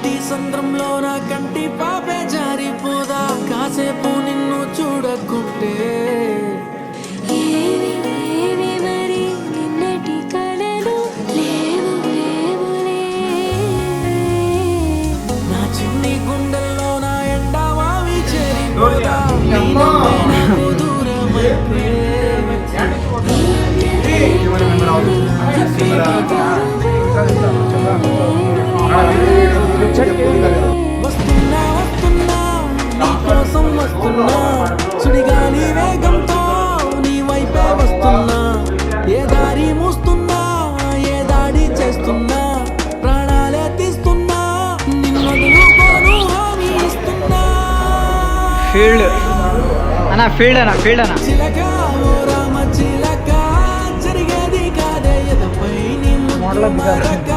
నీటి సంద్రంలో నా కంటి పాపే జారిపోదా కాసేపు నిన్ను చూడకుంటే నా చిన్ని గుండెల్లో నా ఎండా వావి చేరిపోదా నాకు దూరమైపోయే వస్తున్నా వస్తున్నా నీ కోసం వస్తున్నా సుడిగాలి వేగంతో నీ వైపే వస్తున్నా ఏ దారి మూస్తున్నా ఏ దాడి చేస్తున్నా ప్రాణాలే తీస్తున్నా నిన్నొదులుకోను హామీ ఇస్తున్నా ఫీల్డ్ అన్న చిలక ఓ రామ చిలక జరిగేది కాదే ఎదపై నీ ముద్దు మరక